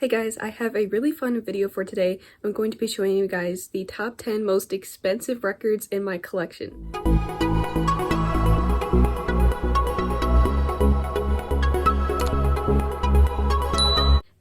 Hey guys, I have a really fun video for today. I'm going to be showing you guys the top 10 most expensive records in my collection.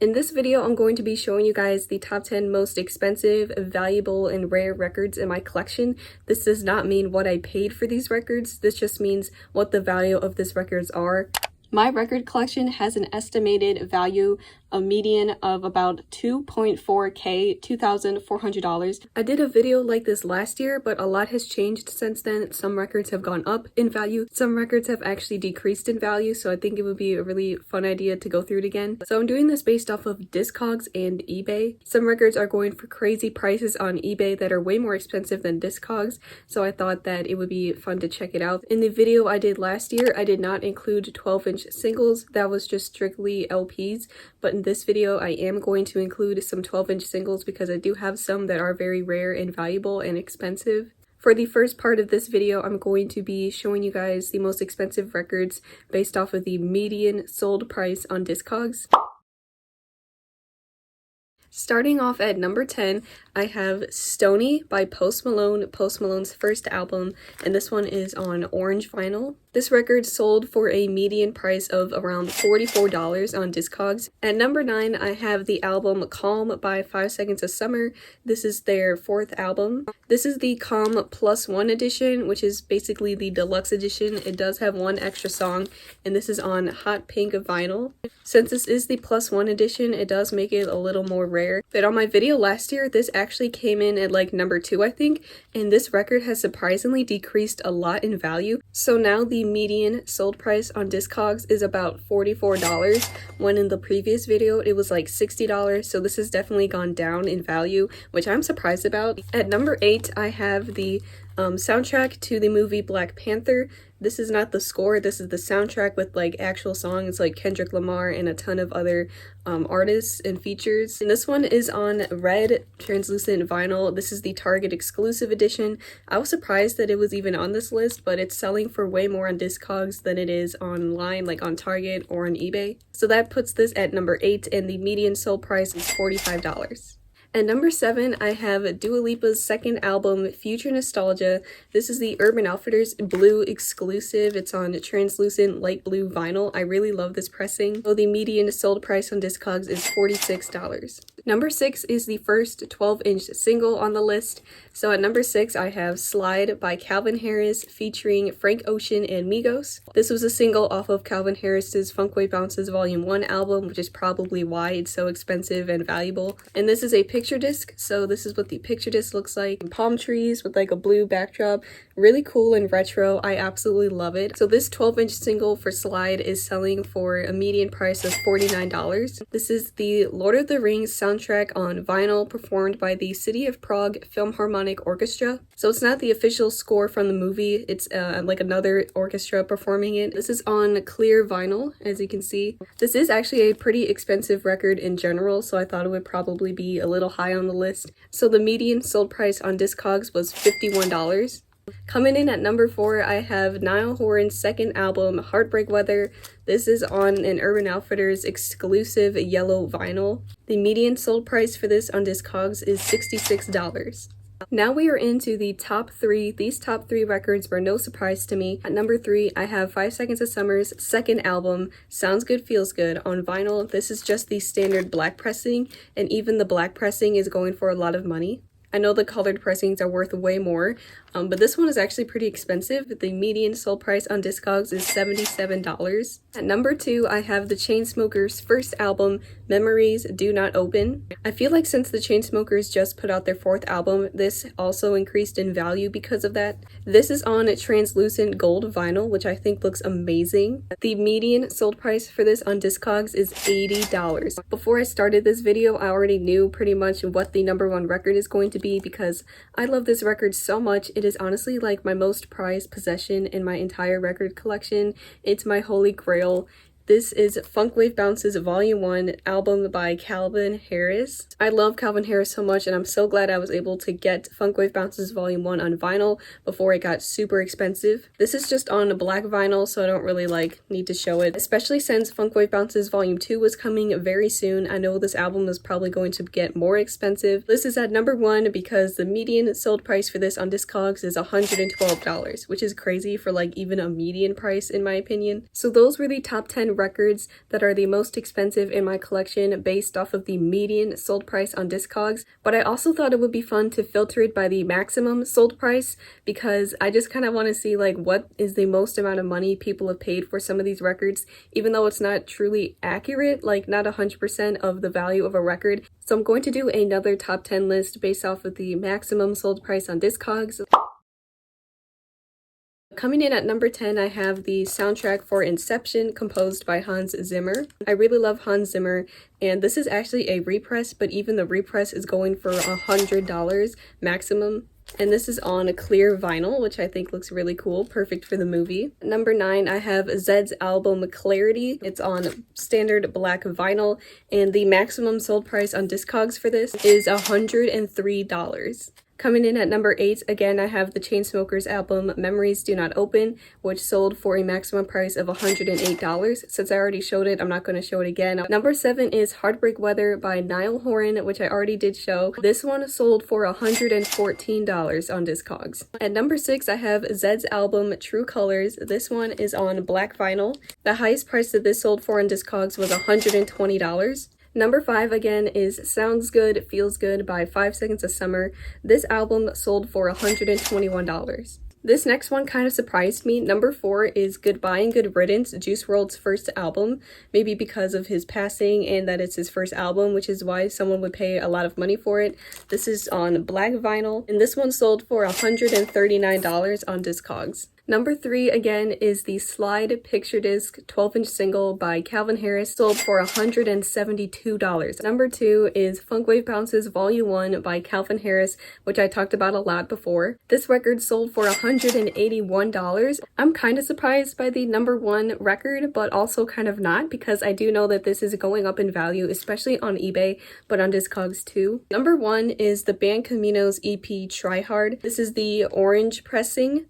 In this video, I'm going to be showing you guys the top 10 most expensive, valuable, and rare records in my collection. This does not mean what I paid for these records. This just means what the value of these records are. My record collection has an estimated value, a median of about $2.4K, $2,400. I did a video like this last year, but a lot has changed since then. Some records have gone up in value, some records have actually decreased in value, so I think it would be a really fun idea to go through it again. So I'm doing this based off of Discogs and eBay. Some records are going for crazy prices on eBay that are way more expensive than Discogs, so I thought that it would be fun to check it out. In the video I did last year, I did not include 12-inch singles, that was just strictly LPs, but in this video I am going to include some 12-inch singles because I do have some that are very rare and valuable and expensive. For the first part of this video, I'm going to be showing you guys the most expensive records based off of the median sold price on Discogs. Starting off at number 10, I have Stoney by Post Malone, Post Malone's first album, and this one is on orange vinyl. This record sold for a median price of around $44 on Discogs. At number 9, I have the album Calm by 5 Seconds of Summer. This is their fourth album. This is the Calm +1 edition, which is basically the deluxe edition. It does have one extra song, and this is on hot pink vinyl. Since this is the +1 edition, it does make it a little more rare. But on my video last year, this actually came in at like number 2, I think, and this record has surprisingly decreased a lot in value. So now the median sold price on Discogs is about $44, when in the previous video it was like $60, so this has definitely gone down in value, which I'm surprised about. At number 8, I have the soundtrack to the movie Black Panther. This is not the score, this is the soundtrack with like actual songs like Kendrick Lamar and a ton of other artists and features. And this one is on red translucent vinyl. This is the Target exclusive edition. I was surprised that it was even on this list, but it's selling for way more on Discogs than it is online, like on Target or on eBay. So that puts this at number 8, and the median sold price is $45. At number 7, I have Dua Lipa's second album, Future Nostalgia. This is the Urban Outfitters Blue exclusive. It's on translucent light blue vinyl. I really love this pressing. So the median sold price on Discogs is $46. Number 6 is the first 12-inch single on the list. So at number 6, I have Slide by Calvin Harris featuring Frank Ocean and Migos. This was a single off of Calvin Harris's Funkway Bounces Volume 1 album, which is probably why it's so expensive and valuable. And this is a picture disc, so this is what the picture disc looks like. Palm trees with like a blue backdrop. Really cool and retro. I absolutely love it. So this 12-inch single for Slide is selling for a median price of $49. This is the Lord of the Rings soundtrack on vinyl performed by the City of Prague Philharmonic Orchestra. So it's not the official score from the movie, it's like another orchestra performing it. This is on clear vinyl, as you can see. This is actually a pretty expensive record in general, so I thought it would probably be a little high on the list. So the median sold price on Discogs was $51. Coming in at number 4, I have Niall Horan's second album, Heartbreak Weather. This is on an Urban Outfitters exclusive yellow vinyl. The median sold price for this on Discogs is $66. Now we are into the top 3. These top 3 records were no surprise to me. At number 3, I have 5 Seconds of Summer's second album, Sounds Good Feels Good, on vinyl. This is just the standard black pressing, and even the black pressing is going for a lot of money. I know the colored pressings are worth way more, but this one is actually pretty expensive. The median sold price on Discogs is $77. At number 2, I have the Chainsmokers' first album, Memories Do Not Open. I feel like since the Chainsmokers just put out their 4th album, this also increased in value because of that. This is on translucent gold vinyl, which I think looks amazing. The median sold price for this on Discogs is $80. Before I started this video, I already knew pretty much what the number 1 record is going to be because I love this record so much. It is honestly like my most prized possession in my entire record collection. It's my holy grail. This is Funk Wave Bounce's Volume 1 album by Calvin Harris. I love Calvin Harris so much, and I'm so glad I was able to get Funk Wave Bounce's Volume 1 on vinyl before it got super expensive. This is just on black vinyl, so I don't really need to show it, especially since Funk Wave Bounce's Volume 2 was coming very soon. I know this album is probably going to get more expensive. This is at number 1 because the median sold price for this on Discogs is $112, which is crazy for even a median price in my opinion. So those were the top 10 records that are the most expensive in my collection based off of the median sold price on Discogs, but I also thought it would be fun to filter it by the maximum sold price because I just kind of want to see what is the most amount of money people have paid for some of these records, even though it's not truly accurate, not 100% of the value of a record. So I'm going to do another top 10 list based off of the maximum sold price on Discogs. Coming in at number 10, I have the soundtrack for Inception, composed by Hans Zimmer. I really love Hans Zimmer, and this is actually a repress, but even the repress is going for $100 maximum. And this is on a clear vinyl, which I think looks really cool, perfect for the movie. Number 9, I have Zed's album Clarity. It's on standard black vinyl, and the maximum sold price on Discogs for this is $103. Coming in at number 8, again, I have the Chainsmokers album Memories Do Not Open, which sold for a maximum price of $108. Since I already showed it, I'm not going to show it again. Number 7 is Heartbreak Weather by Niall Horan, which I already did show. This one sold for $114 on Discogs. At number 6, I have Zed's album True Colors. This one is on black vinyl. The highest price that this sold for on Discogs was $120. Number 5 again is Sounds Good, Feels Good by 5 Seconds of Summer. This album sold for $121. This next one kind of surprised me. Number 4 is Goodbye and Good Riddance, Juice WRLD's first album, maybe because of his passing and that it's his first album, which is why someone would pay a lot of money for it. This is on black vinyl, and this one sold for $139 on Discogs. Number 3 again is the Slide Picture Disc 12-inch single by Calvin Harris, sold for $172. Number 2 is Funk Wave Bounce's Volume 1 by Calvin Harris, which I talked about a lot before. This record sold for $181. I'm kind of surprised by the number 1 record, but also kind of not, because I do know that this is going up in value, especially on eBay, but on Discogs too. Number 1 is the band Camino's EP Try Hard. This is the orange pressing.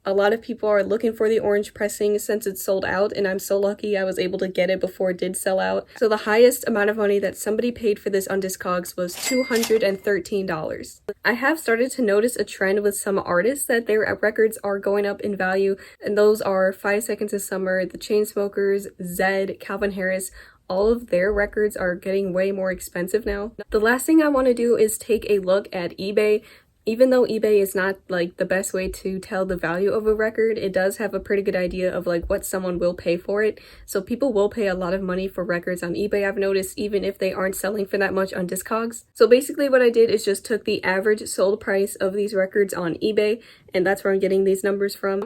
A lot of people are looking for the orange pressing since it's sold out, and I'm so lucky I was able to get it before it did sell out. So the highest amount of money that somebody paid for this on Discogs was $213. I have started to notice a trend with some artists that their records are going up in value, and those are 5 Seconds of Summer, the Chainsmokers, Zed, Calvin Harris. All of their records are getting way more expensive now. The last thing I want to do is take a look at eBay. Even though eBay is not the best way to tell the value of a record, it does have a pretty good idea of what someone will pay for it. So people will pay a lot of money for records on eBay, I've noticed, even if they aren't selling for that much on Discogs. So basically what I did is just took the average sold price of these records on eBay, and that's where I'm getting these numbers from.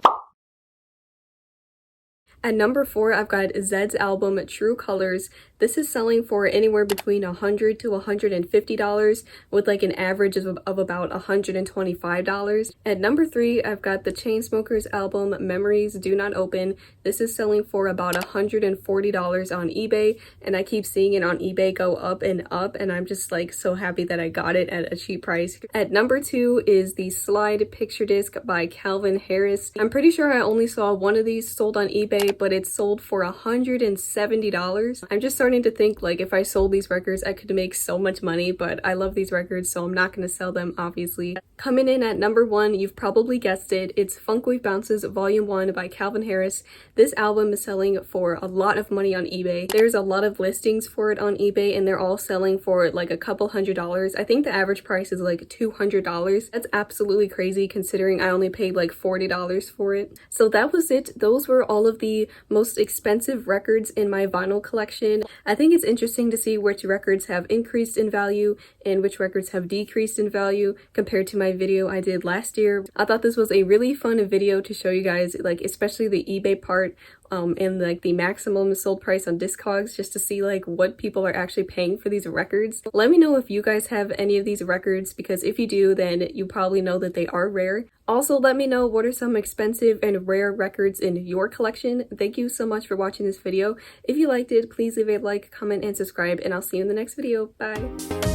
At number 4, I've got Zed's album True Colors. This is selling for anywhere between $100 to $150 with an average of about $125. At number 3, I've got the Chainsmokers album Memories Do Not Open. This is selling for about $140 on eBay, and I keep seeing it on eBay go up, and I'm just so happy that I got it at a cheap price. At number 2 is the Slide Picture Disc by Calvin Harris. I'm pretty sure I only saw one of these sold on eBay, but it's sold for $170. I'm just starting to think if I sold these records I could make so much money, but I love these records, so I'm not going to sell them, obviously. Coming in at number 1, you've probably guessed it, it's Funk Wave Bounce's Volume 1 by Calvin Harris. This album is selling for a lot of money on eBay. There's a lot of listings for it on eBay, and they're all selling for a couple $100s. I think the average price is $200. That's absolutely crazy considering I only paid $40 for it. So that was it. Those were all of the most expensive records in my vinyl collection. I think it's interesting to see which records have increased in value and which records have decreased in value compared to my video I did last year. I thought this was a really fun video to show you guys, especially the eBay part and like the maximum sold price on Discogs, just to see like what people are actually paying for these records. Let me know if you guys have any of these records, because if you do, then you probably know that they are rare. Also, let me know what are some expensive and rare records in your collection. Thank you so much for watching this video. If you liked it, please leave a like, comment, and subscribe, and I'll see you in the next video. Bye!